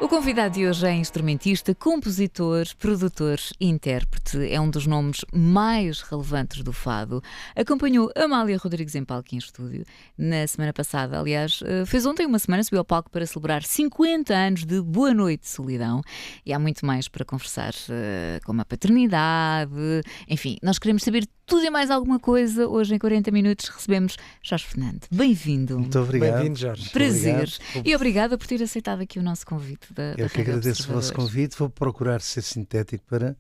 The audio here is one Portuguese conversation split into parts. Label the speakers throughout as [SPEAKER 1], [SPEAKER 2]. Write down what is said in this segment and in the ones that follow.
[SPEAKER 1] O convidado de hoje é instrumentista, compositor, produtor e intérprete. É um dos nomes mais relevantes do fado. Acompanhou Amália Rodrigues em palco e em estúdio na semana passada. Aliás, fez ontem uma semana, subiu ao palco para celebrar 50 anos de Boa Noite Solidão. E há muito mais para conversar, como a paternidade. Enfim, nós queremos saber tudo e mais alguma coisa. Hoje, em 40 minutos, recebemos Jorge Fernando. Bem-vindo.
[SPEAKER 2] Muito obrigado.
[SPEAKER 3] Bem-vindo, Jorge.
[SPEAKER 1] Prazer. E obrigada por ter aceitado aqui o nosso convite.
[SPEAKER 2] Eu que agradeço o vosso convite. Vou procurar ser sintético para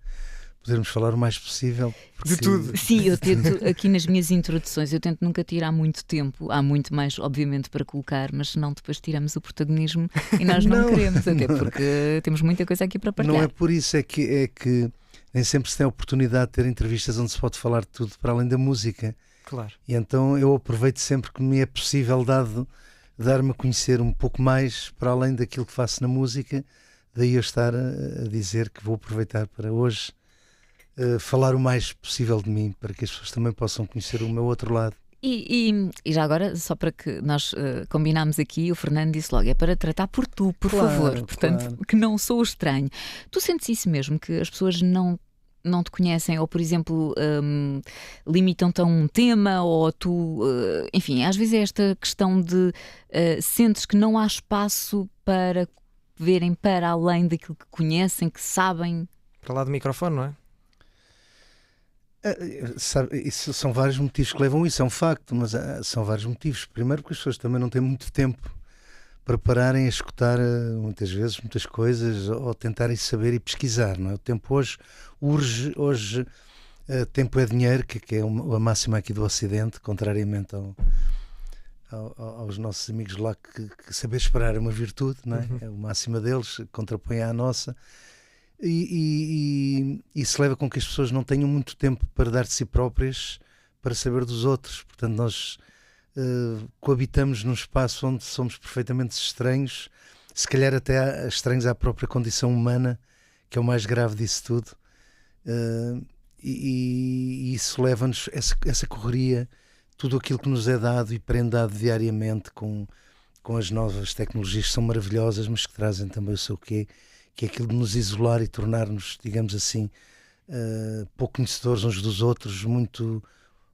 [SPEAKER 2] podermos falar o mais possível.
[SPEAKER 3] De tudo.
[SPEAKER 1] Sim, eu tento, aqui nas minhas introduções, eu tento nunca tirar muito tempo. Há muito mais, obviamente, para colocar, mas senão depois tiramos o protagonismo e nós não queremos, até porque temos muita coisa aqui para partilhar.
[SPEAKER 2] Não é por isso, é que nem sempre se tem a oportunidade de ter entrevistas onde se pode falar de tudo para além da música.
[SPEAKER 3] Claro.
[SPEAKER 2] E então eu aproveito sempre que me é possível dar-me a conhecer um pouco mais para além daquilo que faço na música. Daí eu estar a dizer que vou aproveitar para hoje falar o mais possível de mim, para que as pessoas também possam conhecer o meu outro lado.
[SPEAKER 1] E já agora, só para que nós combinámos aqui, o Fernando disse logo, é para tratar por tu, por favor, portanto, que não sou estranho. Tu sentes isso mesmo, que as pessoas não te conhecem, ou por exemplo limitam-te a um tema, ou tu, enfim, às vezes é esta questão de sentes que não há espaço para verem para além daquilo que conhecem, que sabem.
[SPEAKER 3] Para lá do microfone, não é?
[SPEAKER 2] Isso são vários motivos que levam isso, é um facto, mas são vários motivos. Primeiro porque as pessoas também não têm muito tempo para pararem a escutar muitas vezes muitas coisas ou tentarem saber e pesquisar, não é? O tempo hoje urge, tempo é dinheiro, que é a máxima aqui do Ocidente, contrariamente aos nossos amigos lá que saber esperar é uma virtude, não é?
[SPEAKER 3] Uhum.
[SPEAKER 2] É a máxima deles, contrapõe à nossa. E isso leva com que as pessoas não tenham muito tempo para dar de si próprias, para saber dos outros. Portanto, nós coabitamos num espaço onde somos perfeitamente estranhos, se calhar até estranhos à própria condição humana, que é o mais grave disso tudo. E isso leva-nos, essa correria, tudo aquilo que nos é dado e prendado diariamente com as novas tecnologias que são maravilhosas, mas que trazem também o seu quê, que é aquilo de nos isolar e tornar-nos, digamos assim, pouco conhecedores uns dos outros, muito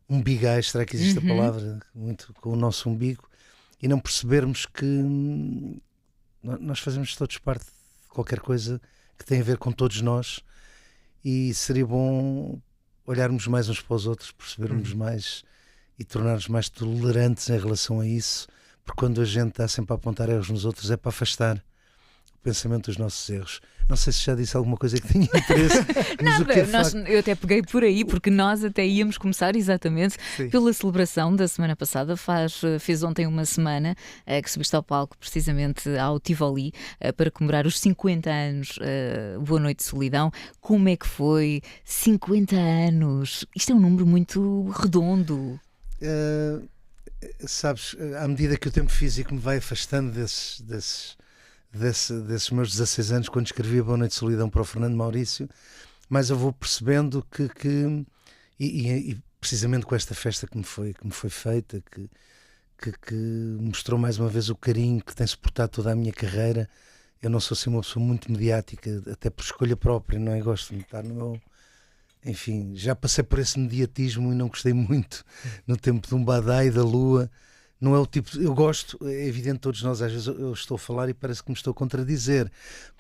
[SPEAKER 2] umbigais, será que existe a palavra? Muito com o nosso umbigo, e não percebermos que nós fazemos todos parte de qualquer coisa que tem a ver com todos nós, e seria bom olharmos mais uns para os outros, percebermos mais e tornar-nos mais tolerantes em relação a isso, porque quando a gente está sempre a apontar erros nos outros é para afastar pensamento dos nossos erros. Não sei se já disse alguma coisa que tinha interesse.
[SPEAKER 1] Nada, eu até peguei por aí, porque nós até íamos começar exatamente pela celebração da semana passada. Fez ontem uma semana que subiste ao palco, precisamente ao Tivoli, para comemorar os 50 anos Boa Noite Solidão. Como é que foi? 50 anos! Isto é um número muito redondo.
[SPEAKER 2] Sabes, à medida que o tempo físico me vai afastando desses meus 16 anos, quando escrevi a Boa Noite Solidão para o Fernando Maurício, mas eu vou percebendo que precisamente com esta festa que me foi feita, que mostrou mais uma vez o carinho que tem suportado toda a minha carreira. Eu não sou assim uma pessoa muito mediática, até por escolha própria, não é? Gosto de estar no meu... Enfim, já passei por esse mediatismo e não gostei muito no tempo de um Badá e da Lua. Não é o tipo... Eu gosto, é evidente, todos nós, às vezes eu estou a falar e parece que me estou a contradizer,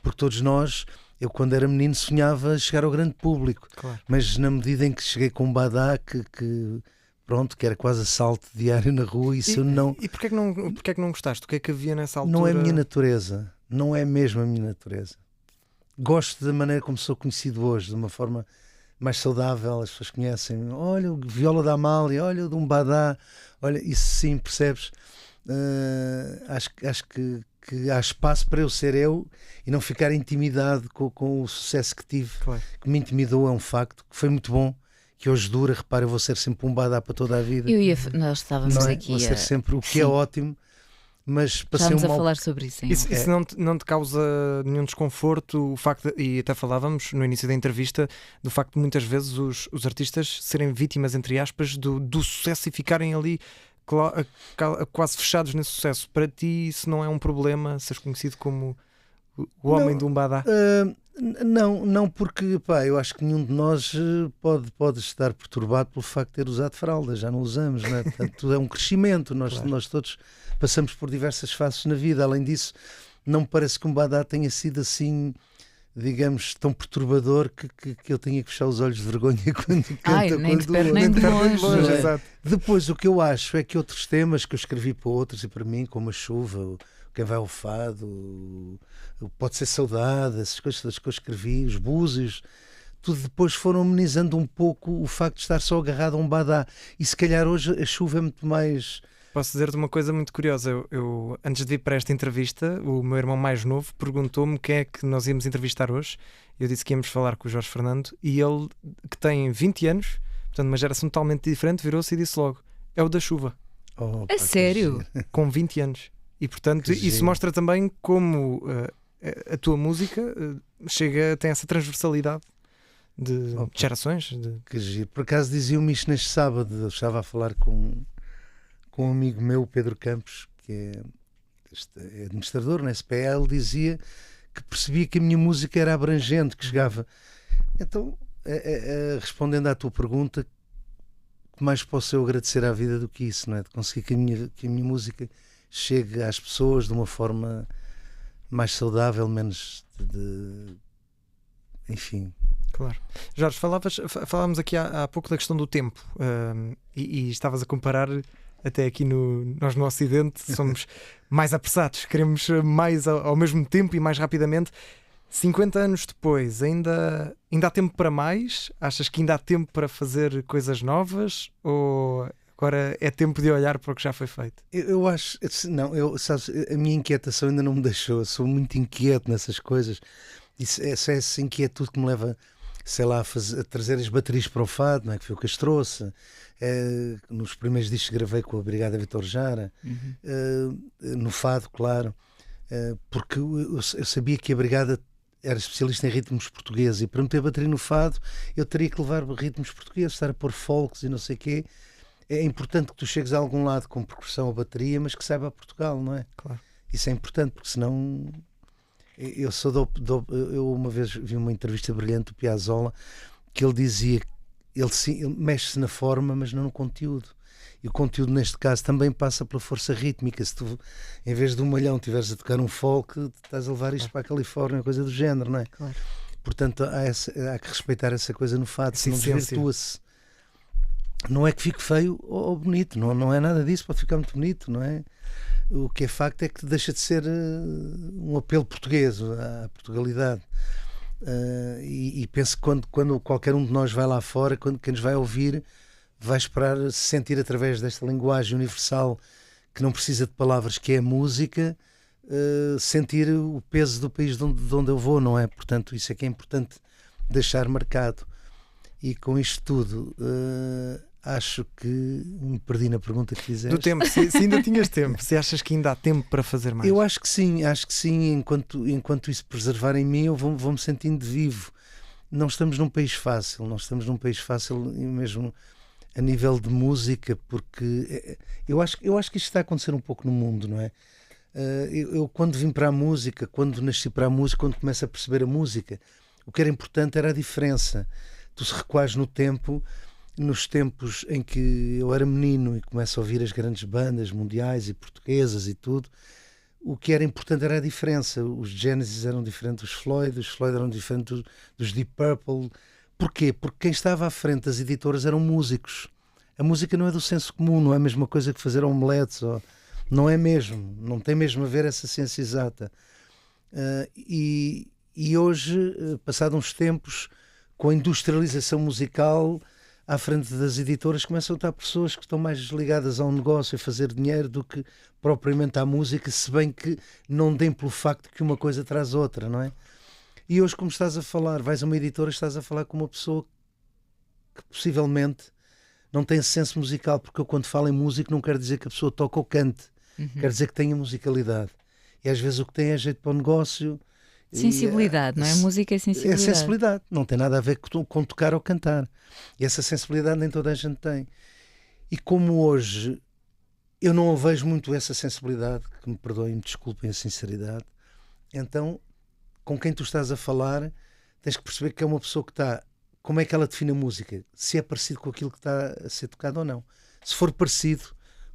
[SPEAKER 2] porque todos nós, eu quando era menino sonhava chegar ao grande público,
[SPEAKER 3] claro.
[SPEAKER 2] Mas na medida em que cheguei com um Badá que era quase assalto diário na rua, isso eu não...
[SPEAKER 3] E porquê é que não gostaste? O que é que havia nessa altura?
[SPEAKER 2] Não é a minha natureza, não é mesmo a minha natureza. Gosto da maneira como sou conhecido hoje, de uma forma mais saudável. As pessoas conhecem, olha o Viola da Amália, olha o de um Badá, olha, isso sim, percebes? Acho que há espaço para eu ser eu e não ficar intimidado com o sucesso que tive.
[SPEAKER 3] Claro.
[SPEAKER 2] Que me intimidou, é um facto, que foi muito bom, que hoje dura. Repara, eu vou ser sempre um Badá para toda a vida.
[SPEAKER 1] Nós estávamos aqui
[SPEAKER 2] vou ser sempre, o que é ótimo, mas passei
[SPEAKER 1] estávamos a falar sobre isso.
[SPEAKER 3] Isso não te causa nenhum desconforto, o facto e até falávamos no início da entrevista do facto de muitas vezes os artistas serem vítimas, entre aspas, do sucesso e ficarem ali quase fechados nesse sucesso. Para ti isso não é um problema, seres conhecido como o homem do Umbada?
[SPEAKER 2] Não, porque eu acho que nenhum de nós pode estar perturbado pelo facto de ter usado fralda, já não usamos, não é? Portanto, é um crescimento,
[SPEAKER 3] Claro.
[SPEAKER 2] nós todos passamos por diversas fases na vida. Além disso, não me parece que um Umbada tenha sido assim, digamos, tão perturbador que eu tenha que fechar os olhos de vergonha quando canta
[SPEAKER 1] Nem de
[SPEAKER 2] com
[SPEAKER 1] perto
[SPEAKER 2] duas.
[SPEAKER 1] nem de
[SPEAKER 3] perto nem
[SPEAKER 1] longe.
[SPEAKER 2] É.
[SPEAKER 3] exato.
[SPEAKER 2] Depois, o que eu acho é que outros temas que eu escrevi para outros e para mim, como a chuva, quem vai ao fado, pode ser saudade, essas coisas todas que eu escrevi, os búzios, tudo depois foram amenizando um pouco o facto de estar só agarrado a um badá. E se calhar hoje a chuva é muito mais.
[SPEAKER 3] Posso dizer-te uma coisa muito curiosa. Eu, antes de vir para esta entrevista, o meu irmão mais novo perguntou-me quem é que nós íamos entrevistar hoje. Eu disse que íamos falar com o Jorge Fernando e ele, que tem 20 anos, portanto uma geração totalmente diferente, virou-se e disse logo: é o da chuva,
[SPEAKER 2] Oh,
[SPEAKER 1] A
[SPEAKER 2] pá, que
[SPEAKER 1] sério?
[SPEAKER 2] giro.
[SPEAKER 3] com 20 anos. E portanto
[SPEAKER 2] Que
[SPEAKER 3] isso
[SPEAKER 2] giro.
[SPEAKER 3] mostra também como a tua música tem essa transversalidade de
[SPEAKER 2] Opa.
[SPEAKER 3] gerações.
[SPEAKER 2] Que giro. Por acaso diziam-me isto neste sábado. Eu estava a falar com um amigo meu, o Pedro Campos, que é administrador na SPA. Ele dizia que percebia que a minha música era abrangente, que chegava. Então, respondendo à tua pergunta, que mais posso eu agradecer à vida do que isso, não é? De conseguir que a minha música chegue às pessoas de uma forma mais saudável, menos enfim.
[SPEAKER 3] Claro. Jorge, falávamos aqui há pouco da questão do tempo, e estavas a comparar até aqui nós no Ocidente somos mais apressados, queremos mais ao mesmo tempo e mais rapidamente. 50 anos depois, ainda há tempo para mais? Achas que ainda há tempo para fazer coisas novas? Ou agora é tempo de olhar para o que já foi feito?
[SPEAKER 2] Eu acho, não, sabes, a minha inquietação ainda não me deixou. Eu sou muito inquieto nessas coisas. É essa inquietude que me leva, sei lá, a trazer as baterias para o fado, não é? Que foi o que as trouxe. Nos primeiros discos que gravei com a Brigada Vitor Jara, no fado, claro, porque eu sabia que a Brigada era especialista em ritmos portugueses e para meter bateria no fado eu teria que levar ritmos portugueses, estar a pôr folks e não sei o quê. É importante que tu chegues a algum lado com percussão ou bateria, mas que saiba Portugal, não é?
[SPEAKER 3] Claro.
[SPEAKER 2] Isso é importante, porque senão eu eu uma vez vi uma entrevista brilhante do Piazzolla que ele dizia que ele mexe-se na forma, mas não no conteúdo. E o conteúdo neste caso também passa pela força rítmica. Se tu, em vez de um malhão, estiveres a tocar um folk, estás a levar isto para a Califórnia, coisa do género, não é?
[SPEAKER 1] Claro.
[SPEAKER 2] Portanto, há que respeitar essa coisa no fado,
[SPEAKER 3] Essa
[SPEAKER 2] senão
[SPEAKER 3] essência.
[SPEAKER 2] desvirtua-se. Não é que fique feio ou bonito, não é nada disso, pode ficar muito bonito, não é? O que é facto é que deixa de ser um apelo português à Portugalidade. E penso que quando qualquer um de nós vai lá fora, quando quem nos vai ouvir vai esperar se sentir através desta linguagem universal que não precisa de palavras, que é a música, sentir o peso do país de onde eu vou, não é? Portanto, isso é que é importante deixar marcado. E com isto tudo, acho que me perdi na pergunta que fizeste.
[SPEAKER 3] Do tempo, se ainda tinhas tempo, se achas que ainda há tempo para fazer mais?
[SPEAKER 2] Eu acho que sim, enquanto isso preservar em mim, eu vou-me sentindo vivo. Não estamos num país fácil, mesmo a nível de música, porque eu acho que isto está a acontecer um pouco no mundo, não é? Eu quando vim para a música, quando nasci para a música, quando começo a perceber a música, o que era importante era a diferença. Tu se recuares no tempo, nos tempos em que eu era menino e começo a ouvir as grandes bandas mundiais e portuguesas e tudo, o que era importante era a diferença. Os Genesis eram diferentes dos Floyd, os Floyd eram diferentes dos Deep Purple. Porquê? Porque quem estava à frente das editoras eram músicos. A música não é do senso comum, não é a mesma coisa que fazer omeletes, não é mesmo, não tem mesmo a ver essa ciência exata. E hoje, passados uns tempos, com a industrialização musical à frente das editoras, começam a estar pessoas que estão mais ligadas ao negócio, a fazer dinheiro, do que propriamente à música, se bem que não deem pelo facto que uma coisa traz outra, não é? E hoje, como estás a falar, vais a uma editora, estás a falar com uma pessoa que possivelmente não tem senso musical, porque eu quando falo em música não quero dizer que a pessoa toca ou cante, quero dizer que tenha musicalidade. E às vezes o que tem é jeito para o negócio.
[SPEAKER 1] Sensibilidade, não é? Música é sensibilidade.
[SPEAKER 2] É sensibilidade, não tem nada a ver com tocar ou cantar. E essa sensibilidade nem toda a gente tem. E como hoje eu não vejo muito essa sensibilidade, que me perdoem, me desculpem a sinceridade, então com quem tu estás a falar, tens que perceber que é uma pessoa que está... Como é que ela define a música? Se é parecido com aquilo que está a ser tocado ou não. Se for parecido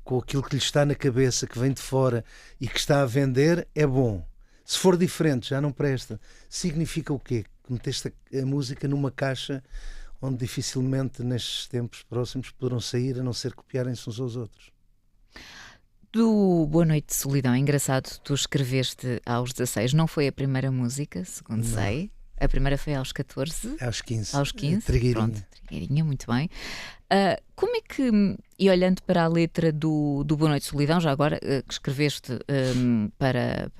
[SPEAKER 2] com aquilo que lhe está na cabeça, que vem de fora e que está a vender, é bom. Se for diferente, já não presta. Significa o quê? Que meteste a música numa caixa onde dificilmente nestes tempos próximos poderão sair, a não ser copiarem-se uns aos outros.
[SPEAKER 1] Do Boa Noite Solidão, é engraçado, tu escreveste aos 16, não foi a primeira música, segundo sei. A primeira foi aos 14?
[SPEAKER 2] Aos 15.
[SPEAKER 1] Aos 15?
[SPEAKER 2] Trigueirinha.
[SPEAKER 1] Pronto, Trigueirinha, muito bem. Como é que, e olhando para a letra do Boa Noite Solidão, já agora, que escreveste para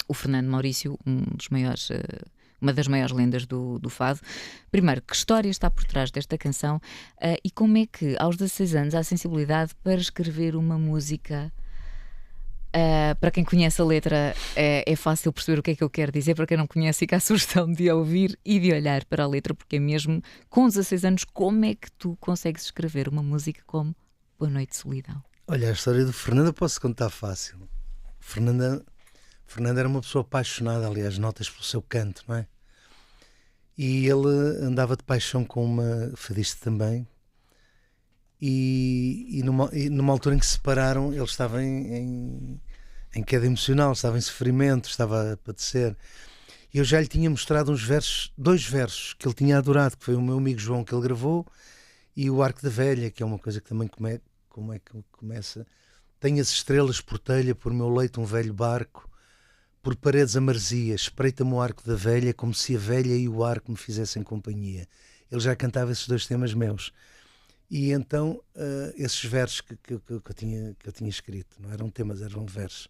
[SPEAKER 1] o Fernando Maurício, uma das maiores lendas do fado, primeiro, que história está por trás desta canção e como é que aos 16 anos há sensibilidade para escrever uma música? Para quem conhece a letra é fácil perceber o que é que eu quero dizer. Para quem não conhece, fica a sugestão de ouvir e de olhar para a letra, porque é mesmo com 16 anos, como é que tu consegues escrever uma música como Boa Noite Solidão?
[SPEAKER 2] Olha, a história do Fernando eu posso contar fácil. Fernando era uma pessoa apaixonada, aliás, notas pelo seu canto, não é? E ele andava de paixão com uma fadista também. E numa altura em que se separaram, ele estava em queda emocional, estava em sofrimento, estava a padecer. E eu já lhe tinha mostrado dois versos que ele tinha adorado, que foi o meu amigo João que ele gravou, e o Arco da Velha, que é uma coisa que também como é que começa. Tenho as estrelas por telha, por meu leito um velho barco, por paredes a maresia, espreita-me o Arco da Velha, como se a velha e o arco me fizessem companhia. Ele já cantava esses dois temas meus. E então esses versos que eu tinha escrito, não eram temas, eram versos.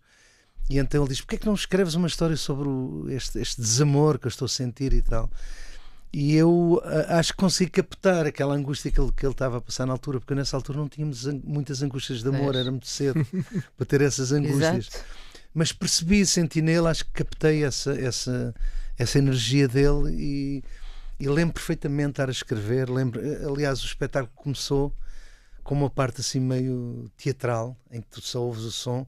[SPEAKER 2] E então ele diz: porquê é que não escreves uma história sobre este desamor que eu estou a sentir e tal? E eu acho que consigo captar aquela angústia que ele estava a passar na altura, porque nessa altura não tínhamos muitas angústias de amor, era muito cedo para ter essas angústias.
[SPEAKER 1] Exato.
[SPEAKER 2] Mas percebi, senti nele, acho que captei essa energia dele e lembro perfeitamente de estar a escrever. Aliás, o espetáculo começou com uma parte assim meio teatral, em que tu só ouves o som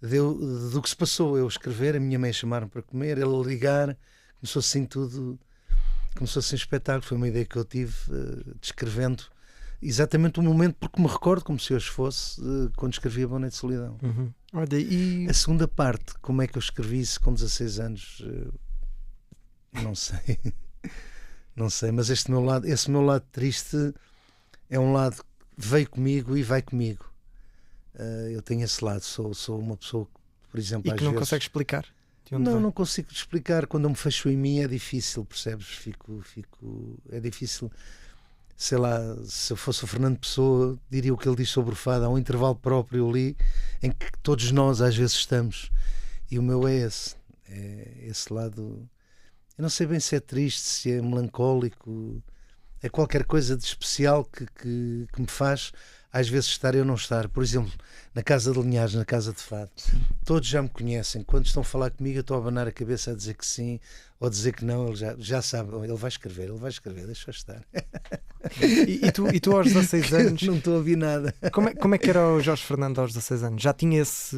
[SPEAKER 2] do que se passou. Eu escrever, a minha mãe chamaram para comer, ele ligar, começou assim tudo, começou assim o espetáculo. Foi uma ideia que eu tive, descrevendo exatamente o momento, porque me recordo como se hoje fosse, quando escrevia Boa Noite Solidão.
[SPEAKER 3] Uhum. Olha, e
[SPEAKER 2] A segunda parte, como é que eu escrevi isso com 16 anos? Não sei. Não sei, mas esse meu lado triste é um lado que veio comigo e vai comigo. Eu tenho esse lado, sou uma pessoa que, por exemplo,
[SPEAKER 3] e
[SPEAKER 2] às
[SPEAKER 3] que não
[SPEAKER 2] vezes...
[SPEAKER 3] consegues explicar? De onde vem?
[SPEAKER 2] Não consigo explicar. Quando eu me fecho em mim é difícil, percebes? É difícil. Sei lá, se eu fosse o Fernando Pessoa, diria o que ele diz sobre o fado. Há um intervalo próprio ali em que todos nós às vezes estamos. E o meu é esse lado. Eu não sei bem se é triste, se é melancólico, é qualquer coisa de especial que me faz às vezes estar e eu não estar. Por exemplo, na Casa de Linhares, na Casa de Fado, todos já me conhecem. Quando estão a falar comigo, eu estou a abanar a cabeça a dizer que sim ou a dizer que não. Ele já sabe, ele vai escrever, deixa eu estar.
[SPEAKER 3] E tu aos 16 anos...
[SPEAKER 2] Não estou a ouvir nada.
[SPEAKER 3] Como é que era o Jorge Fernando aos 16 anos? Já tinha esse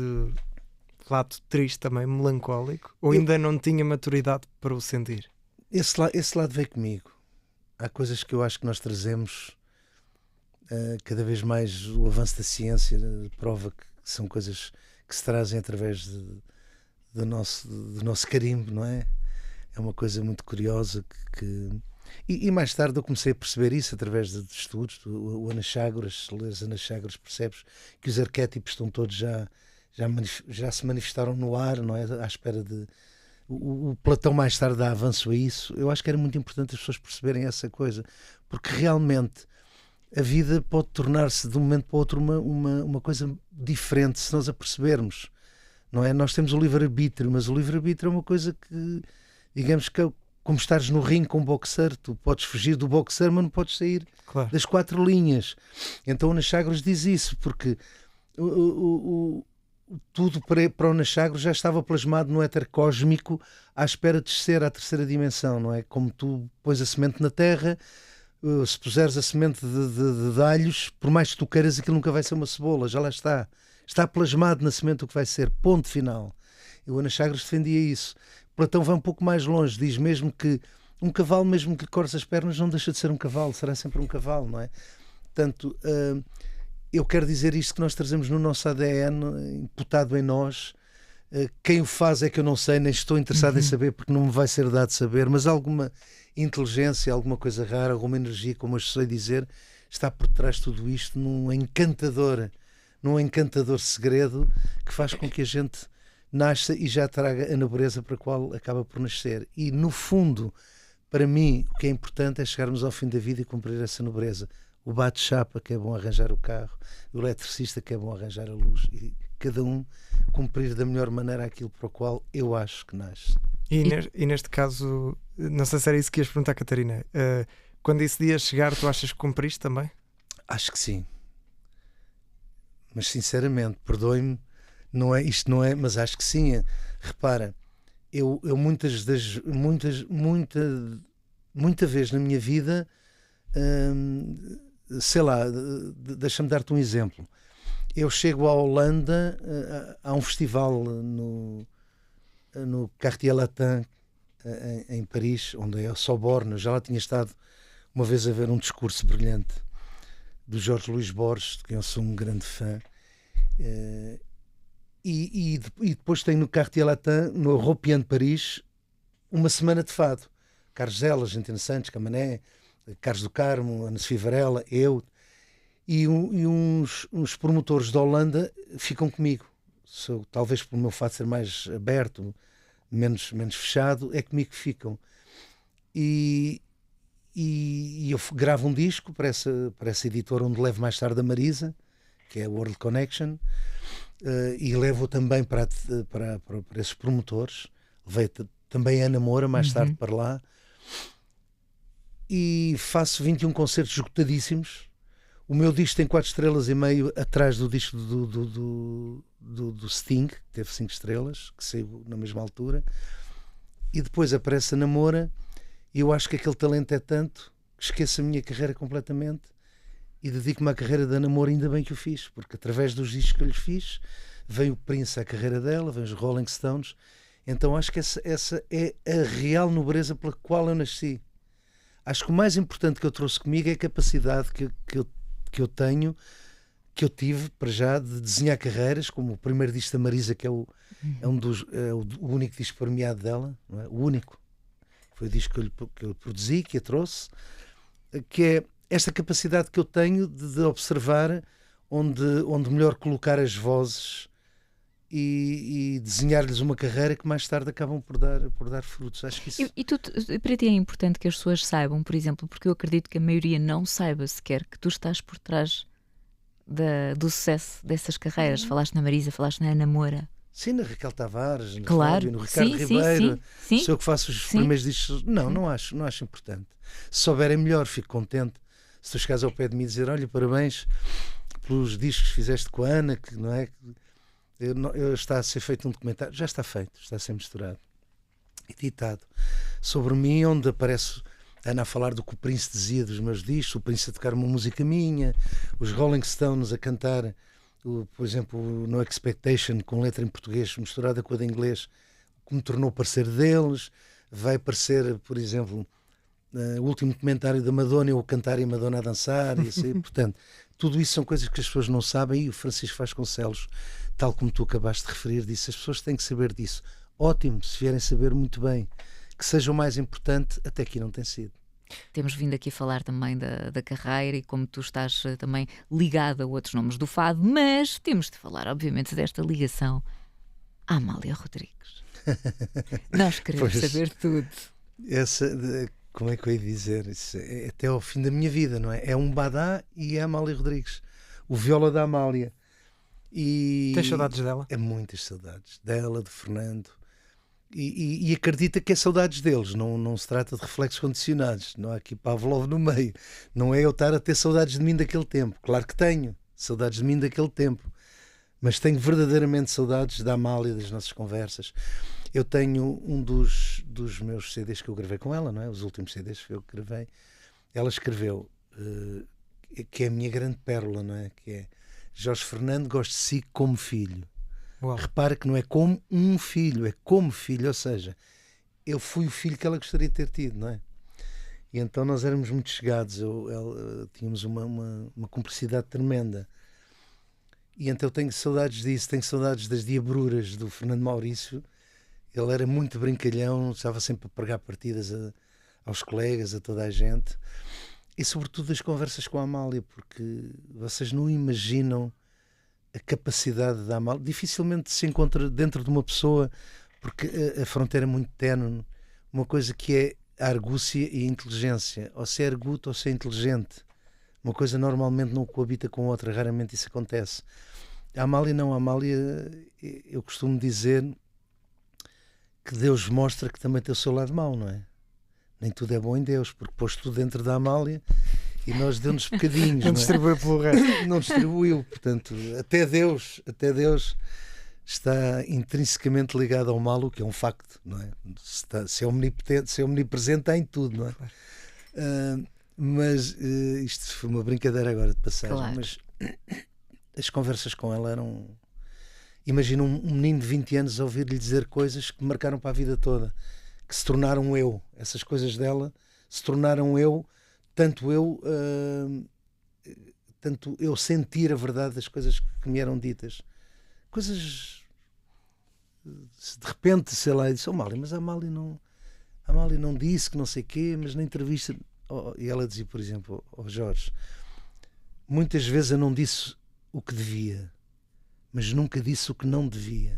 [SPEAKER 3] lado triste também, melancólico? Ou ainda não tinha maturidade para o sentir?
[SPEAKER 2] Esse lado veio comigo. Há coisas que eu acho que nós trazemos, cada vez mais o avanço da ciência prova que são coisas que se trazem através do nosso carimbo, não é? É uma coisa muito curiosa e mais tarde eu comecei a perceber isso através de estudos. O Anaxágoras, se leres Anaxágoras, percebes que os arquétipos estão todos já se manifestaram no ar, não é? À espera de... O Platão mais tarde dá avanço a isso. Eu acho que era muito importante as pessoas perceberem essa coisa, porque realmente a vida pode tornar-se de um momento para o outro uma coisa diferente se nós a percebermos, não é? Nós temos o livre-arbítrio, mas o livre-arbítrio é uma coisa que, digamos que é como estares no ringue com um boxer. Tu podes fugir do boxer, mas não podes sair das 4 linhas. Então o Anaxágoras diz isso, porque tudo para o Anaxágoras já estava plasmado no éter cósmico à espera de descer à 3ª dimensão, não é? Como tu pões a semente na terra, se puseres a semente de alhos, por mais que tu queiras, aquilo nunca vai ser uma cebola, já lá está plasmado na semente o que vai ser, ponto final. E o Anaxágoras defendia isso. Platão vai um pouco mais longe, diz mesmo que um cavalo, mesmo que lhe cortes as pernas, não deixa de ser um cavalo, será sempre um cavalo, não é? Portanto, eu quero dizer isto que nós trazemos no nosso ADN, imputado em nós. Quem o faz é que eu não sei, nem estou interessado em saber, porque não me vai ser dado saber, mas alguma inteligência, alguma coisa rara, alguma energia, como eu sei dizer, está por trás de tudo isto, num encantador segredo que faz com que a gente nasça e já traga a nobreza para a qual acaba por nascer. E no fundo, para mim, o que é importante é chegarmos ao fim da vida e cumprir essa nobreza. O bate-chapa, que é bom arranjar o carro, o eletricista, que é bom arranjar a luz, e cada um cumprir da melhor maneira aquilo para o qual eu acho que nasce.
[SPEAKER 3] E neste caso, não sei se era isso que ias perguntar, Catarina, quando esse dia chegar, tu achas que cumpriste também?
[SPEAKER 2] Acho que sim. Mas sinceramente, perdoe-me, isto não é, mas acho que sim. Repara, eu muita vez na minha vida, sei lá, deixa-me dar-te um exemplo. Eu chego à Holanda, há um festival no Quartier Latin, em Paris, onde é o Sorbonne. Eu já lá tinha estado uma vez a ver um discurso brilhante do Jorge Luís Borges, de quem eu sou um grande fã. E depois tem no Quartier Latin, no European de Paris, uma semana de fado. Carlos Zela, Gentina Santos, Camané, Carlos do Carmo, Ana Sofia Varela, eu. E uns promotores da Holanda ficam comigo. Talvez pelo meu fato ser mais aberto, menos fechado, é comigo que ficam. E eu gravo um disco para essa editora, onde levo mais tarde a Marisa, que é a World Connection, e levo também para esses promotores. Levei também a Ana Moura mais tarde para lá, e faço 21 concertos esgotadíssimos. O meu disco tem 4 estrelas e meio atrás do disco do Sting, que teve 5 estrelas, que saiu na mesma altura. E depois aparece a Ana Moura, e eu acho que aquele talento é tanto que esqueço a minha carreira completamente e dedico-me à carreira da Ana Moura. Ainda bem que o fiz, porque através dos discos que eu lhe fiz, veio o Prince à carreira dela, veio os Rolling Stones. Então acho que essa é a real nobreza pela qual eu nasci. Acho que o mais importante que eu trouxe comigo é a capacidade que eu tenho, que eu tive para já, de desenhar carreiras, como o primeiro disco da Marisa, que é o único disco premiado dela, não é? O único. Foi o disco que eu produzi, que a trouxe, que é esta capacidade que eu tenho de observar onde melhor colocar as vozes e desenhar-lhes uma carreira que mais tarde acabam por dar frutos. Acho que isso...
[SPEAKER 1] E para ti é importante que as pessoas saibam, por exemplo, porque eu acredito que a maioria não saiba sequer que tu estás por trás do sucesso dessas carreiras. Falaste na Marisa, falaste na Ana Moura.
[SPEAKER 2] Sim, na Raquel Tavares, no
[SPEAKER 1] Claro.
[SPEAKER 2] Fábio, no Ricardo Ribeiro.
[SPEAKER 1] Sim.
[SPEAKER 2] Sou eu que faço os primeiros discos. Não acho importante. Se souberem melhor, fico contente. Se tu chegares ao pé de mim e dizer, olha, parabéns pelos discos que fizeste com a Ana, que não é... está a ser feito um documentário, já está feito, está a ser misturado, editado, sobre mim, onde aparece a Ana a falar do que o Prince dizia dos meus discos, o Prince a tocar uma música minha, os Rolling Stones a cantar, por exemplo, No Expectation, com letra em português misturada com a de inglês, que me tornou parceiro deles. Vai aparecer, por exemplo, o último comentário da Madonna, eu a cantar e a Madonna a dançar, e assim. Portanto, tudo isso são coisas que as pessoas não sabem, e o Francisco Vasconcelos, tal como tu acabaste de referir, disse: as pessoas têm que saber disso. Ótimo, se vierem saber, muito bem. Que seja o mais importante, até aqui não tem sido.
[SPEAKER 1] Temos vindo aqui falar também da carreira e como tu estás também ligado a outros nomes do fado, mas temos de falar, obviamente, desta ligação à Amália Rodrigues. Nós queremos saber tudo.
[SPEAKER 2] Como é que eu ia dizer? Isso é até ao fim da minha vida, não é? É um Badá e é a Amália Rodrigues. O viola da Amália. E
[SPEAKER 3] tens saudades dela?
[SPEAKER 2] É muitas saudades dela, de Fernando, e acredita que é saudades deles, não se trata de reflexos condicionados, não há aqui Pavlov no meio, não é eu estar a ter saudades de mim daquele tempo. Claro que tenho saudades de mim daquele tempo, mas tenho verdadeiramente saudades da Amália, das nossas conversas. Eu tenho um dos meus CDs que eu gravei com ela, não é? Os últimos CDs que eu gravei, ela escreveu, que é a minha grande pérola, não é? Que é: Jorge Fernando gosta de si como filho.
[SPEAKER 3] Uau.
[SPEAKER 2] Repara que não é como um filho, é como filho, ou seja, eu fui o filho que ela gostaria de ter tido, não é? E então nós éramos muito chegados, tínhamos uma cumplicidade tremenda. E então eu tenho saudades disso, tenho saudades das diabruras do Fernando Maurício. Ele era muito brincalhão, estava sempre a pregar partidas aos colegas, a toda a gente. E sobretudo das conversas com a Amália, porque vocês não imaginam a capacidade da Amália. Dificilmente se encontra dentro de uma pessoa, porque a fronteira é muito ténue, uma coisa que é a argúcia e a inteligência, ou se é arguto ou se é inteligente. Uma coisa normalmente não coabita com outra, raramente isso acontece. A Amália não, a Amália, eu costumo dizer que Deus mostra que também tem o seu lado mau, não é? Nem tudo é bom em Deus, porque pôs tudo dentro da Amália e nós deu-nos bocadinhos.
[SPEAKER 3] Não distribuiu pelo resto.
[SPEAKER 2] Não distribuiu, portanto, até Deus está intrinsecamente ligado ao mal, o que é um facto, não é? Se é omnipotente, se é omnipresente, está em tudo, não é? Mas isto foi uma brincadeira agora de passagem,
[SPEAKER 1] Claro.
[SPEAKER 2] mas as conversas com ela eram... Imagina um menino de 20 anos a ouvir-lhe dizer coisas que me marcaram para a vida toda, que se tornaram eu. Essas coisas dela se tornaram eu, tanto eu sentir a verdade das coisas que me eram ditas. Coisas... De repente, sei lá, eu disse, Amália, mas a Amália não disse que não sei o quê, mas na entrevista... E ela dizia, por exemplo, ao Jorge, muitas vezes eu não disse o que devia, mas nunca disse o que não devia.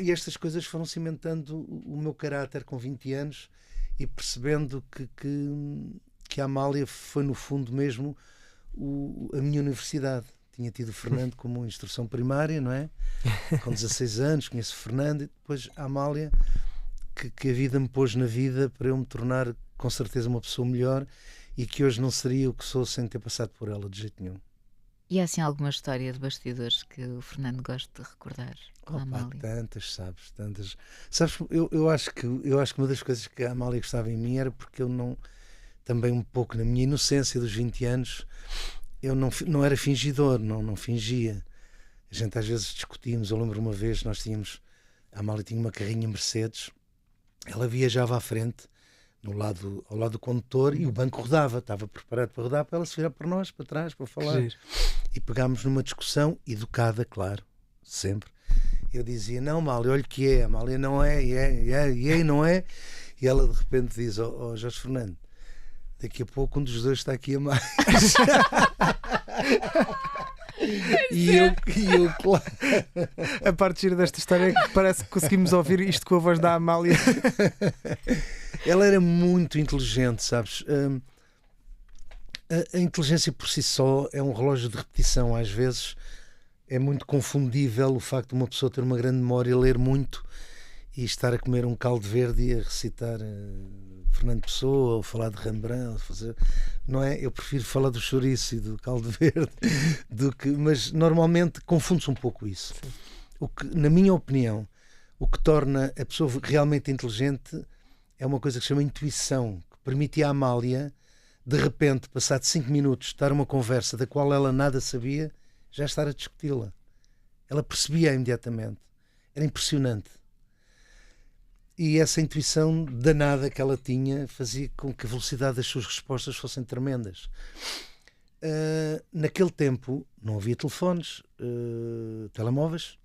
[SPEAKER 2] E estas coisas foram cimentando o meu caráter com 20 anos e percebendo que a Amália foi no fundo mesmo a minha universidade. Tinha tido o Fernando como instrução primária, não é? Com 16 anos conheço o Fernando, e depois a Amália que a vida me pôs na vida para eu me tornar com certeza uma pessoa melhor e que hoje não seria o que sou sem ter passado por ela de jeito nenhum.
[SPEAKER 1] E há assim alguma história de bastidores que o Fernando gosta de recordar com a Amália?
[SPEAKER 2] Tantas, sabes, tantas. Sabes, eu acho que uma das coisas que a Amália gostava em mim era porque eu não, também um pouco na minha inocência dos 20 anos, eu não era fingidor, não fingia. A gente às vezes discutíamos, eu lembro uma vez, a Amália tinha uma carrinha Mercedes, ela viajava à frente, ao lado do condutor, e o banco rodava, estava preparado para rodar, para ela se virar para nós, para trás, para falar. E pegámos numa discussão educada, claro, sempre. Eu dizia, não, Amália, olha que é, Amália não é, não é. E ela de repente diz, Jorge Fernando, daqui a pouco um dos dois está aqui a mais. E eu, claro.
[SPEAKER 3] A parte gira desta história é que parece que conseguimos ouvir isto com a voz da Amália.
[SPEAKER 2] Ela era muito inteligente, sabes? A inteligência por si só é um relógio de repetição. Às vezes é muito confundível o facto de uma pessoa ter uma grande memória, ler muito e estar a comer um caldo verde e a recitar Fernando Pessoa ou falar de Rembrandt, não é? Eu prefiro falar do chouriço e do caldo verde mas normalmente confunde-se um pouco isso. O que, na minha opinião, o que torna a pessoa realmente inteligente é uma coisa que se chama intuição, que permitia à Amália, de repente, passado 5 minutos, estar uma conversa da qual ela nada sabia, já estar a discuti-la. Ela percebia imediatamente. Era impressionante. E essa intuição danada que ela tinha fazia com que a velocidade das suas respostas fossem tremendas. Naquele tempo não havia telefones, telemóveis.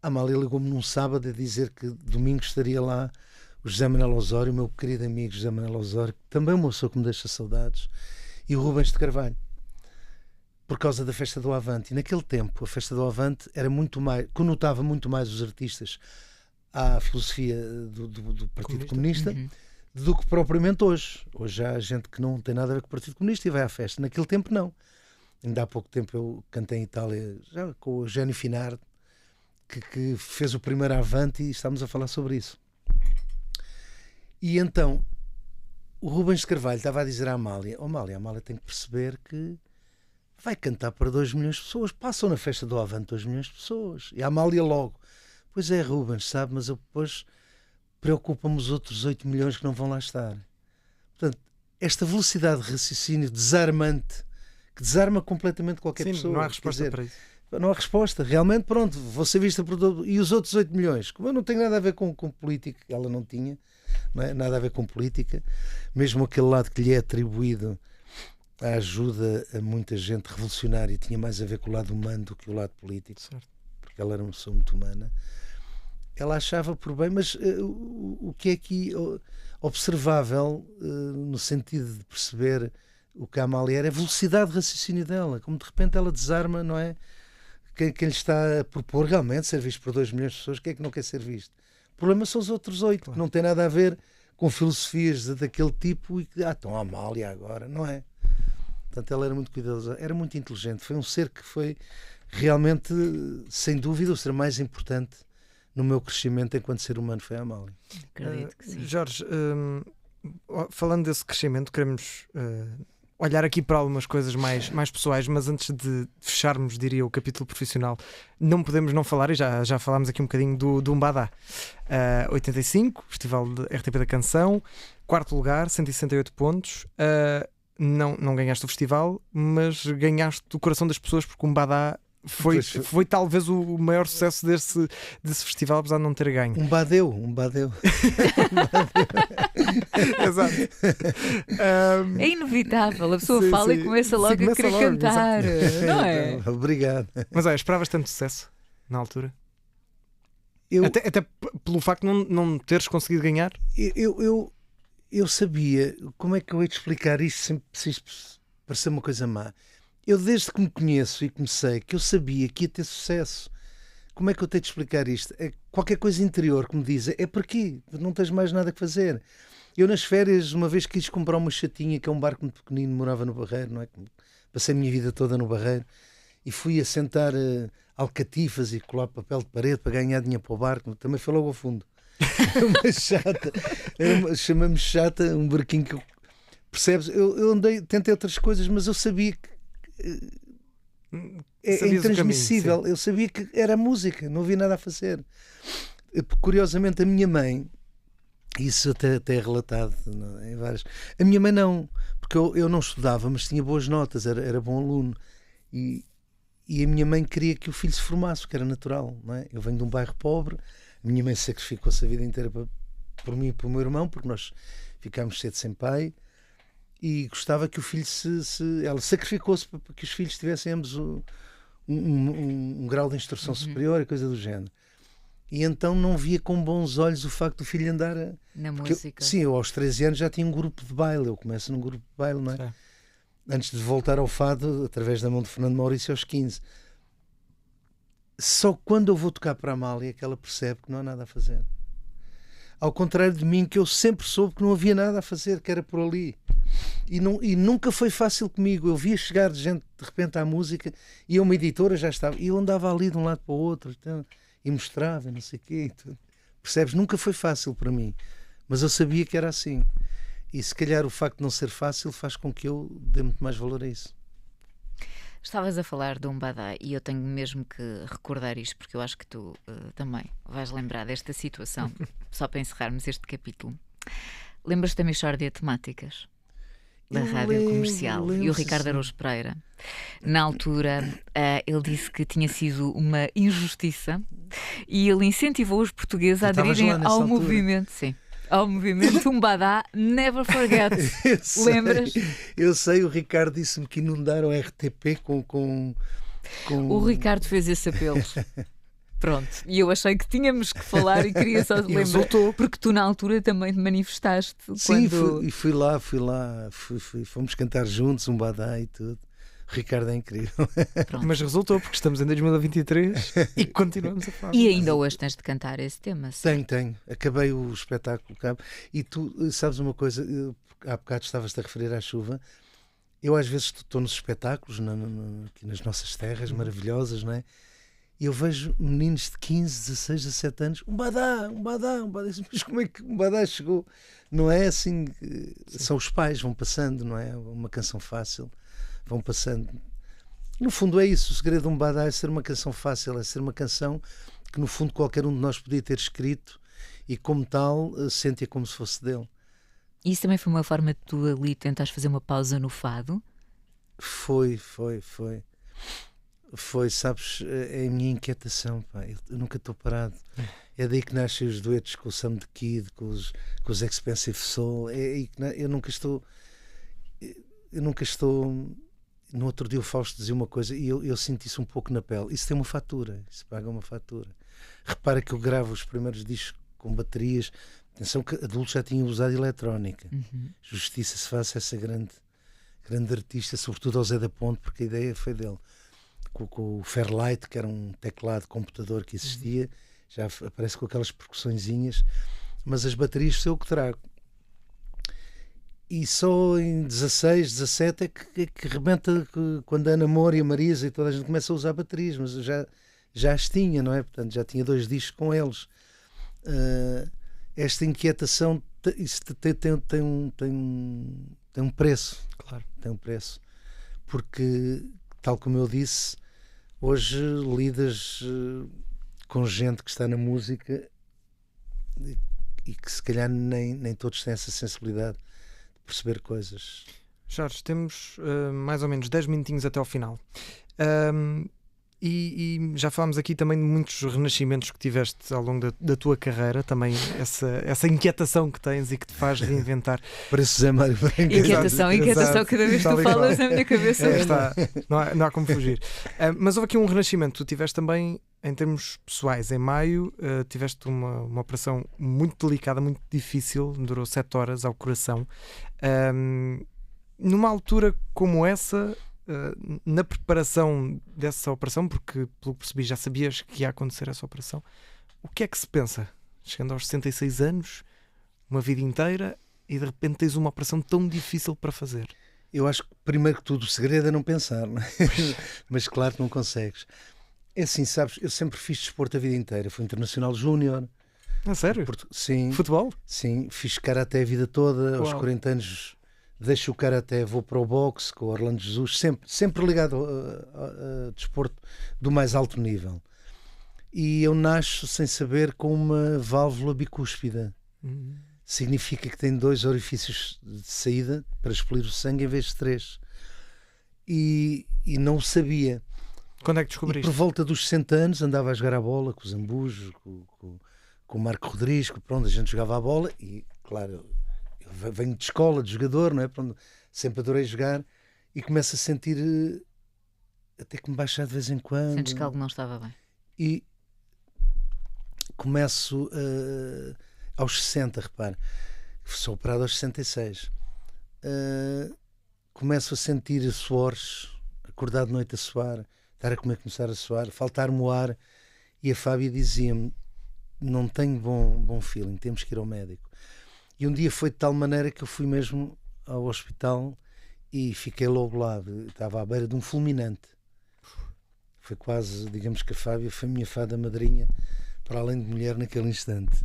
[SPEAKER 2] A Amália ligou-me num sábado a dizer que domingo estaria lá o José Manuel Osório, o meu querido amigo José Manuel Osório, que também é uma pessoa que me deixa saudades, e o Rubens de Carvalho, por causa da Festa do Avante. E naquele tempo a Festa do Avante era muito mais, conotava muito mais os artistas à filosofia do Partido Comunista do que propriamente hoje. Hoje há gente que não tem nada a ver com o Partido Comunista e vai à festa. Naquele tempo não. Ainda há pouco tempo eu cantei em Itália já com o Eugênio Finardi, que fez o primeiro Avante, e estamos a falar sobre isso. E então o Rubens de Carvalho estava a dizer à Amália, Amália, a Amália tem que perceber que vai cantar para 2 milhões de pessoas, passam na Festa do Avante 2 milhões de pessoas. E a Amália logo, pois é, Rubens, sabe, mas eu depois preocupa-me os outros 8 milhões que não vão lá estar. Portanto, esta velocidade de raciocínio desarmante, que desarma completamente qualquer pessoa.
[SPEAKER 3] Não há resposta para isso.
[SPEAKER 2] Não há resposta. Realmente, pronto, vou ser vista por todo... E os outros 8 milhões? Como eu não tenho nada a ver com política, ela não tinha, não é? Nada a ver com política, mesmo aquele lado que lhe é atribuído a ajuda a muita gente revolucionária tinha mais a ver com o lado humano do que o lado político,
[SPEAKER 3] Certo.
[SPEAKER 2] porque ela era uma pessoa muito humana. Ela achava por bem, mas o que é aqui observável, no sentido de perceber o que a Amália era, a velocidade de raciocínio dela, como de repente ela desarma, não é? Quem lhe está a propor realmente ser visto por 2 milhões de pessoas, quem é que não quer ser visto? O problema são os outros 8, que não tem nada a ver com filosofias daquele tipo e que, estão a Amália agora, não é? Portanto, ela era muito cuidadosa, era muito inteligente, foi um ser que foi realmente, sem dúvida, o ser mais importante no meu crescimento enquanto ser humano foi a Amália.
[SPEAKER 1] Acredito que sim.
[SPEAKER 3] Jorge, falando desse crescimento, queremos olhar aqui para algumas coisas mais pessoais, mas antes de fecharmos, diria, o capítulo profissional, não podemos não falar, e já falámos aqui um bocadinho do Umbadá. 85, Festival de RTP da Canção, 4º lugar, 168 pontos. Não ganhaste o festival, mas ganhaste o coração das pessoas, porque o Umbadá foi talvez o maior sucesso desse festival, apesar de não ter ganho.
[SPEAKER 2] Um badeu.
[SPEAKER 3] Exato.
[SPEAKER 1] É inevitável, a pessoa
[SPEAKER 3] Sim,
[SPEAKER 1] fala
[SPEAKER 3] sim.
[SPEAKER 1] e começa logo
[SPEAKER 3] Sim,
[SPEAKER 1] a querer
[SPEAKER 3] começa logo,
[SPEAKER 1] cantar, não é?
[SPEAKER 2] Obrigado.
[SPEAKER 3] Mas esperavas tanto sucesso na altura?
[SPEAKER 2] Eu,
[SPEAKER 3] Até pelo facto de não teres conseguido ganhar?
[SPEAKER 2] eu sabia, como é que eu hei de explicar isto sem parecer uma coisa má? Eu desde que me conheço e comecei, que eu sabia que ia ter sucesso. Como é que eu tenho de explicar isto? É qualquer coisa interior que me diz, é por aqui, não tens mais nada que fazer. Eu nas férias, uma vez quis comprar uma chatinha, que é um barco muito pequenino, morava no Barreiro, não é? Passei a minha vida toda no Barreiro, e fui assentar alcatifas e colar papel de parede para ganhar dinheiro para o barco, também foi logo ao fundo. Era uma chata, chamamos chata, um barquinho que eu, percebes? Eu andei, tentei outras coisas, mas eu sabia que é intransmissível.
[SPEAKER 3] Caminho,
[SPEAKER 2] eu sabia que era música, não havia nada a fazer. Curiosamente, a minha mãe, isso até é relatado em várias. A minha mãe não, porque eu não estudava, mas tinha boas notas, era bom aluno. E a minha mãe queria que o filho se formasse, porque era natural, não é? Eu venho de um bairro pobre, a minha mãe sacrificou-se a vida inteira por mim e para o meu irmão, porque nós ficámos cedo sem pai. E gostava que o filho ela sacrificou-se para que os filhos tivessem ambos um grau de instrução superior e coisa do género. E então não via com bons olhos o facto do filho andar
[SPEAKER 1] na música.
[SPEAKER 2] Sim, eu aos 13 anos já tinha um grupo de baile. Eu começo num grupo de baile, não é?
[SPEAKER 3] Sim.
[SPEAKER 2] Antes de voltar ao fado, através da mão de Fernando Maurício aos 15. Só quando eu vou tocar para a Amália é que ela percebe que não há nada a fazer. Ao contrário de mim, que eu sempre soube que não havia nada a fazer, que era por ali. E nunca foi fácil comigo. Eu via chegar de gente de repente à música e uma editora já estava. E eu andava ali de um lado para o outro então, e mostrava, não sei o quê. Percebes? Nunca foi fácil para mim. Mas eu sabia que era assim. E se calhar o facto de não ser fácil faz com que eu dê muito mais valor a isso.
[SPEAKER 1] Estavas a falar de Umbadá e eu tenho mesmo que recordar isto porque eu acho que tu também vais lembrar desta situação, só para encerrarmos este capítulo. Lembras-te da Mixórdia de Temáticas? Da Rádio Comercial e o Ricardo Araújo Pereira. Na altura, ele disse que tinha sido uma injustiça e ele incentivou os portugueses a aderirem ao movimento. Sim. Ao movimento Umbadá Never Forget. Lembras?
[SPEAKER 2] Eu sei, o Ricardo disse-me que inundaram a RTP com...
[SPEAKER 1] O Ricardo fez esse apelo. Pronto, e eu achei que tínhamos que falar e queria só lembrar.
[SPEAKER 3] Resultou.
[SPEAKER 1] Porque tu na altura também te manifestaste.
[SPEAKER 2] Sim,
[SPEAKER 1] quando...
[SPEAKER 2] fui lá, fomos cantar juntos Umbadá e tudo. O Ricardo é incrível.
[SPEAKER 1] Pronto.
[SPEAKER 3] Mas resultou, porque estamos em 2023 e continuamos a falar.
[SPEAKER 1] E ainda hoje tens de cantar esse tema.
[SPEAKER 2] Tenho. Acabei o espetáculo. E tu sabes uma coisa, há bocado estavas-te a referir à chuva. Eu às vezes estou nos espetáculos, aqui nas nossas terras maravilhosas, não é? E eu vejo meninos de 15, 16, 17 anos, Umbadá. Mas como é que Umbadá chegou? Não é assim, são os pais, vão passando, não é? Uma canção fácil, vão passando. No fundo é isso, o segredo de Umbadá é ser uma canção fácil, é ser uma canção que no fundo qualquer um de nós podia ter escrito e como tal sente-a como se fosse dele.
[SPEAKER 1] E isso também foi uma forma de tu ali tentares fazer uma pausa no fado?
[SPEAKER 2] Foi. sabes, é a minha inquietação, pá. Eu nunca estou parado. É daí que nascem os duetos com o Sam the Kid, com os Expensive Soul. É aí que eu nunca estou. No outro dia o Fausto dizia uma coisa e eu senti isso um pouco na pele. Isso tem uma fatura, isso paga uma fatura. Repara que eu gravo os primeiros discos com baterias. Atenção que adultos já tinham usado eletrónica. Justiça se faz essa grande artista, sobretudo ao Zé da Ponte, porque a ideia foi dele. Com o Fairlight, que era um teclado de computador que existia, já aparece com aquelas percussõezinhas, mas as baterias sou eu que trago. E só em 16, 17 é que rebenta, quando a Ana Moura e a Marisa e toda a gente começa a usar baterias, mas eu já as tinha, não é? Portanto, já tinha 2 discos com eles. Esta inquietação isso tem um preço.
[SPEAKER 3] Claro.
[SPEAKER 2] Tem um preço. Porque, tal como eu disse, hoje lidas com gente que está na música e que se calhar nem todos têm essa sensibilidade de perceber coisas.
[SPEAKER 3] Jorge, temos mais ou menos 10 minutinhos até ao final. E já falámos aqui também de muitos renascimentos que tiveste ao longo da tua carreira, também essa inquietação que tens e que te faz reinventar.
[SPEAKER 2] Parece Zé Mário Branco.
[SPEAKER 1] Inquietação, cada vez que tu falas na minha cabeça.
[SPEAKER 3] Não há como fugir. Mas houve aqui um renascimento. Tu tiveste também, em termos pessoais, em maio, tiveste uma operação muito delicada, muito difícil, durou 7 horas ao coração. Numa altura como essa, na preparação dessa operação, porque pelo que percebi já sabias que ia acontecer essa operação, o que é que se pensa? Chegando aos 66 anos, uma vida inteira, e de repente tens uma operação tão difícil para fazer.
[SPEAKER 2] Eu acho que primeiro que tudo o segredo é não pensar, não é? Mas claro que não consegues. É assim, sabes, eu sempre fiz desporto a vida inteira, fui internacional júnior.
[SPEAKER 3] A sério?
[SPEAKER 2] Sim.
[SPEAKER 3] Futebol?
[SPEAKER 2] Sim, fiz karaté a vida toda. Aos 40 anos deixo o karaté, vou para o boxe com o Orlando Jesus, sempre ligado a desporto do mais alto nível. E eu nasço sem saber com uma válvula bicúspide. Significa que tem 2 orifícios de saída para expelir o sangue em vez de 3. E não o sabia.
[SPEAKER 3] Quando é que descobriste?
[SPEAKER 2] E por volta dos 60 anos andava a jogar a bola com o Zambujo, com o Marco Rodrigues, pronto, a gente jogava a bola e, claro, eu venho de escola, de jogador, não é? Pronto, sempre adorei jogar e começo a sentir até que me baixa de vez em quando.
[SPEAKER 1] Sentes que algo não estava bem.
[SPEAKER 2] E começo aos 60, repare, sou operado aos 66. Começo a sentir suores, acordar de noite a suar, estar a começar a suar, faltar-me o ar, e a Fábia dizia-me: não tenho bom feeling, temos que ir ao médico. E um dia foi de tal maneira que eu fui mesmo ao hospital e fiquei lobulado, estava à beira de um fulminante. Foi quase, digamos que a Fábia foi a minha fada madrinha, para além de mulher, naquele instante.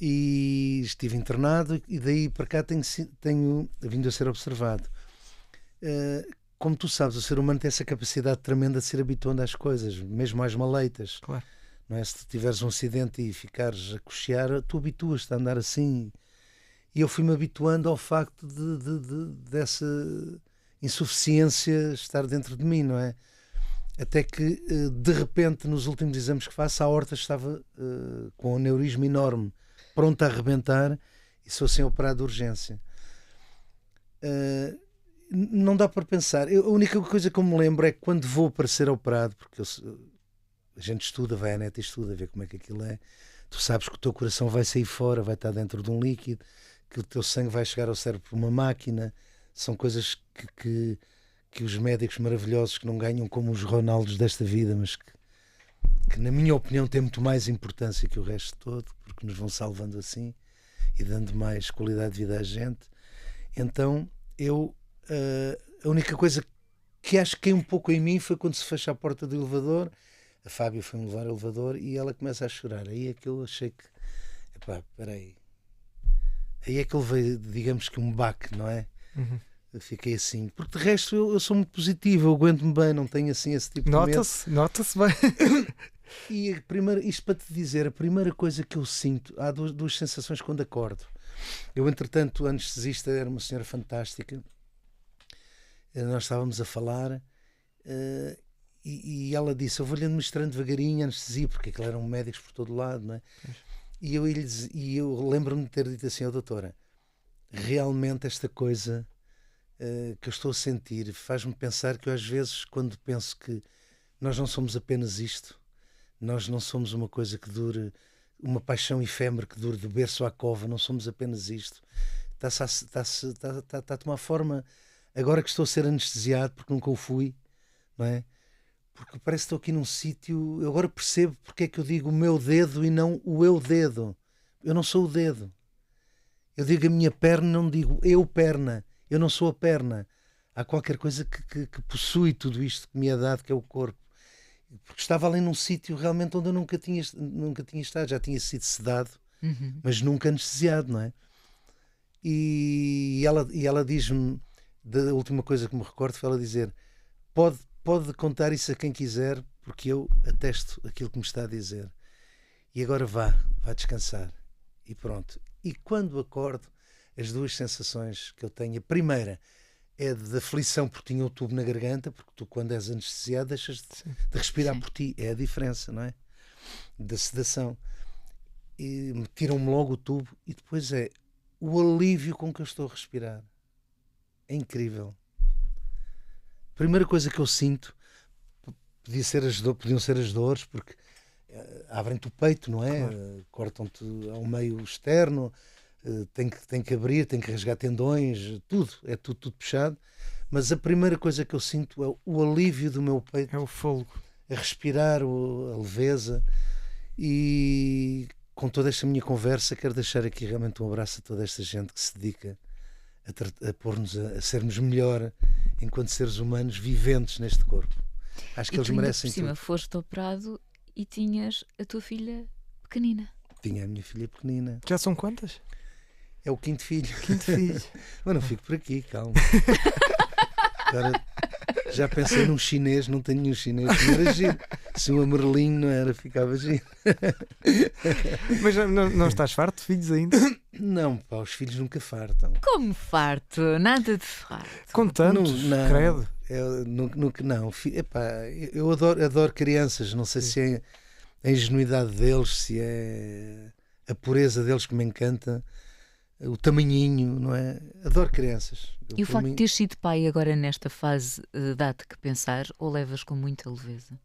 [SPEAKER 2] E estive internado e daí para cá tenho vindo a ser observado. Como tu sabes, o ser humano tem essa capacidade tremenda de ser habituando às coisas, mesmo às maleitas.
[SPEAKER 3] Claro.
[SPEAKER 2] Não é? Se tu tiveres um acidente e ficares a coxear, tu habituas-te a andar assim. E eu fui-me habituando ao facto dessa insuficiência estar dentro de mim, não é? Até que, de repente, nos últimos exames que faço, a aorta estava com um aneurisma enorme, pronta a arrebentar, e sou assim operado de urgência. Não dá para pensar. A única coisa que eu me lembro é que quando vou para ser operado, porque a gente estuda, vai à net e estuda, vê como é que aquilo é, tu sabes que o teu coração vai sair fora, vai estar dentro de um líquido, que o teu sangue vai chegar ao cérebro por uma máquina. São coisas que os médicos maravilhosos, que não ganham como os Ronaldos desta vida, mas que na minha opinião têm muito mais importância que o resto todo, porque nos vão salvando assim e dando mais qualidade de vida à gente. Então a única coisa que acho que caiu um pouco em mim foi quando se fecha a porta do elevador. A Fábia foi-me levar ao elevador e ela começa a chorar. Aí é que eu achei que, epá, peraí, aí é que ele veio, digamos que um baque, não é? Eu fiquei assim, porque de resto eu sou muito positivo, eu aguento-me bem, não tenho assim esse tipo de medo.
[SPEAKER 3] Nota-se bem.
[SPEAKER 2] E isto para te dizer, a primeira coisa que eu sinto, há duas sensações quando acordo. Eu, entretanto, a anestesista era uma senhora fantástica, nós estávamos a falar e ela disse, eu vou-lhe administrando devagarinho anestesia, porque aquilo eram médicos por todo lado, não é? E eu lembro-me de ter dito assim, doutora, realmente esta coisa que eu estou a sentir faz-me pensar que eu às vezes, quando penso que nós não somos apenas isto, nós não somos uma coisa que dure, uma paixão efêmera que dure do berço à cova, não somos apenas isto. Está a tomar forma, agora que estou a ser anestesiado, porque nunca o fui, não é? Porque parece que estou aqui num sítio, eu agora percebo porque é que eu digo o meu dedo e não o eu dedo. Eu não sou o dedo. Eu digo a minha perna, não digo eu perna. Eu não sou a perna. Há qualquer coisa que possui tudo isto que me é dado, que é o corpo. Porque estava ali num sítio realmente onde eu nunca tinha estado. Já tinha sido sedado, mas nunca anestesiado, não é? E ela diz-me, da última coisa que me recordo, foi ela dizer, pode contar isso a quem quiser, porque eu atesto aquilo que me está a dizer. E agora vá descansar. E pronto. E quando acordo, as duas sensações que eu tenho, a primeira é de aflição porque tinha o tubo na garganta, porque tu quando és anestesiado deixas de respirar por ti, é a diferença, não é? Da sedação. E tiram-me logo o tubo e depois é o alívio com que eu estou a respirar. É incrível. A primeira coisa que eu sinto podiam ser as dores, porque abrem-te o peito, não é? Claro. Cortam-te ao meio externo, tem que abrir, tem que rasgar tendões, tudo, é tudo puxado. Mas a primeira coisa que eu sinto é o alívio do meu peito.
[SPEAKER 3] É o fôlego.
[SPEAKER 2] A respirar, a leveza. E com toda esta minha conversa, quero deixar aqui realmente um abraço a toda esta gente que se dedica a pôr-nos a sermos melhor enquanto seres humanos viventes neste corpo. Acho que eles merecem
[SPEAKER 1] por cima
[SPEAKER 2] tudo.
[SPEAKER 1] Foste operado e tinhas a tua filha pequenina.
[SPEAKER 2] Tinha a minha filha pequenina.
[SPEAKER 3] Já são quantas?
[SPEAKER 2] É o quinto filho.
[SPEAKER 3] Filho.
[SPEAKER 2] Mas não fico por aqui, calma. Agora, já pensei num chinês, não tenho nenhum chinês, não era giro. Se um amarelinho não era, ficava giro.
[SPEAKER 3] Mas não estás farto de filhos ainda?
[SPEAKER 2] Não, pá, os filhos nunca fartam.
[SPEAKER 1] Como farto? Nada de farto.
[SPEAKER 3] Com tantos,
[SPEAKER 2] não,
[SPEAKER 3] credo.
[SPEAKER 2] Eu adoro crianças, não sei se é a ingenuidade deles, se é a pureza deles que me encanta, o tamanhinho, não é? Adoro crianças.
[SPEAKER 1] E o facto de teres sido pai agora nesta fase dá-te que pensar ou levas com muita leveza?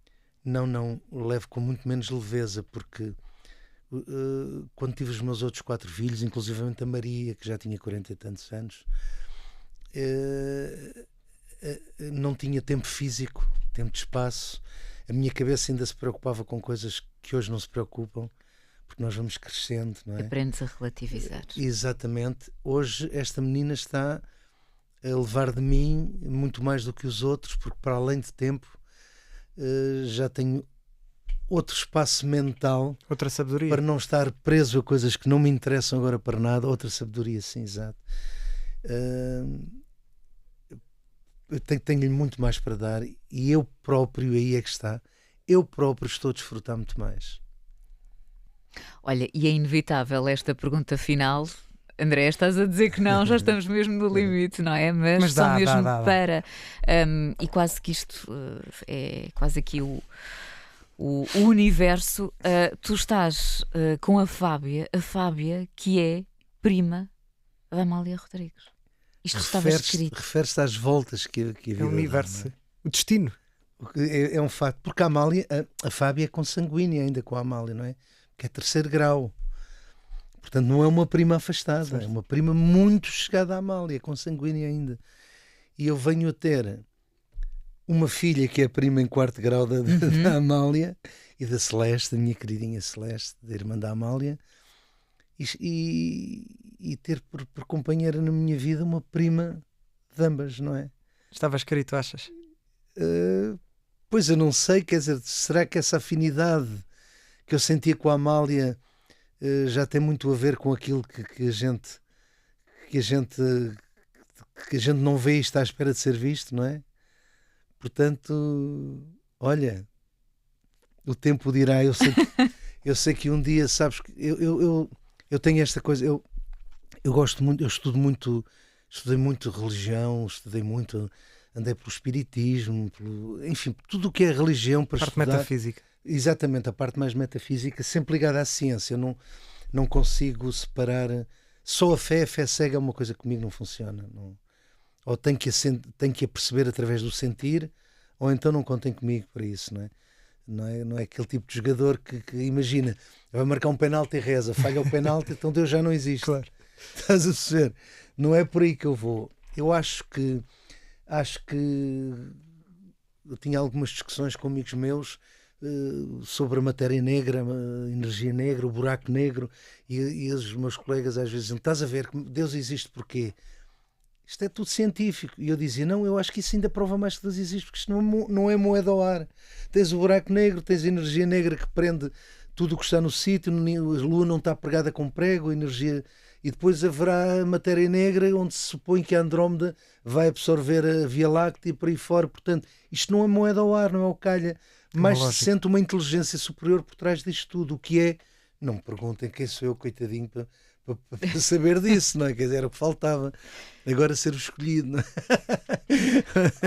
[SPEAKER 2] Não, levo com muito menos leveza, porque quando tive os meus outros 4 filhos, inclusivamente a Maria, que já tinha 40 e tantos anos, não tinha tempo físico, tempo de espaço. A minha cabeça ainda se preocupava com coisas que hoje não se preocupam, porque nós vamos crescendo, não é?
[SPEAKER 1] Aprendes a relativizar.
[SPEAKER 2] Exatamente. Hoje esta menina está a levar de mim muito mais do que os outros, porque para além de tempo já tenho outro espaço mental,
[SPEAKER 3] outra sabedoria,
[SPEAKER 2] para não estar preso a coisas que não me interessam agora para nada. Outra sabedoria, sim, exato. Eu tenho-lhe muito mais para dar e eu próprio, aí é que está, eu próprio estou a desfrutar muito mais.
[SPEAKER 1] Olha, e é inevitável esta pergunta final. André, estás a dizer que não, já estamos mesmo no limite, não é? Mas só mesmo para... e quase que isto é quase aqui o universo. Tu estás com a Fábia que é prima da Amália Rodrigues. Isto estava escrito.
[SPEAKER 2] Refere-se às voltas que a vida
[SPEAKER 3] é o universo,
[SPEAKER 2] dá, é?
[SPEAKER 3] O destino.
[SPEAKER 2] É um facto, porque a Amália, a Fábia é consanguínea ainda com a Amália, não é? Que é 3º grau. Portanto, não é uma prima afastada, certo. É uma prima muito chegada à Amália, consanguínea ainda. E eu venho a ter uma filha que é prima em 4º grau da Amália e da Celeste, da minha queridinha Celeste, da irmã da Amália, e ter por companheira na minha vida uma prima de ambas, não é?
[SPEAKER 3] Estava escrito, achas?
[SPEAKER 2] Pois eu não sei, quer dizer, será que essa afinidade que eu sentia com a Amália já tem muito a ver com aquilo que a gente não vê e está à espera de ser visto, não é? Portanto, olha, o tempo dirá. Eu sei que um dia, sabes, eu tenho esta coisa, eu gosto muito, eu estudei muito religião, estudei muito andei pelo espiritismo, enfim, tudo o que é religião para
[SPEAKER 3] Parte
[SPEAKER 2] estudar.
[SPEAKER 3] metafísica.
[SPEAKER 2] Exatamente, a parte mais metafísica, sempre ligada à ciência. Eu não consigo separar. Só a fé cega é uma coisa que comigo não funciona. Ou tenho que a perceber através do sentir, ou então não contem comigo para isso, não é? Não é aquele tipo de jogador que imagina, vai marcar um penalti e reza, falha o penalti, então Deus já não existe.
[SPEAKER 3] Claro.
[SPEAKER 2] Estás a perceber? Não é por aí que eu vou. Eu acho que eu tinha algumas discussões com amigos meus sobre a matéria negra, a energia negra, o buraco negro, e os meus colegas às vezes diziam: estás a ver que Deus existe porquê? Isto é tudo científico. E eu dizia: não, eu acho que isso ainda prova mais que Deus existe, porque isto não é moeda ao ar. Tens o buraco negro, tens a energia negra que prende tudo o que está no sítio, a lua não está pregada com prego, a energia... E depois haverá a matéria negra, onde se supõe que a Andrómeda vai absorver a Via Láctea e por aí fora. Portanto, isto não é moeda ao ar, não é o calha, mas se sente uma inteligência superior por trás disto tudo. O que é? Não me perguntem quem sou eu, coitadinho, para saber disso, não é? Quer dizer, era o que faltava. Agora ser o escolhido, não é?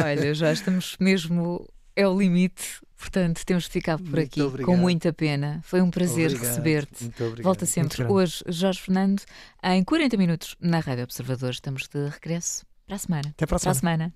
[SPEAKER 1] Olha, já estamos mesmo... É o limite, portanto temos de ficar por aqui com muita pena. Foi um prazer receber-te. Volta sempre. Hoje, Jorge Fernando, em 40 minutos na Rádio Observador. Estamos de regresso para a semana.
[SPEAKER 3] Até para a semana.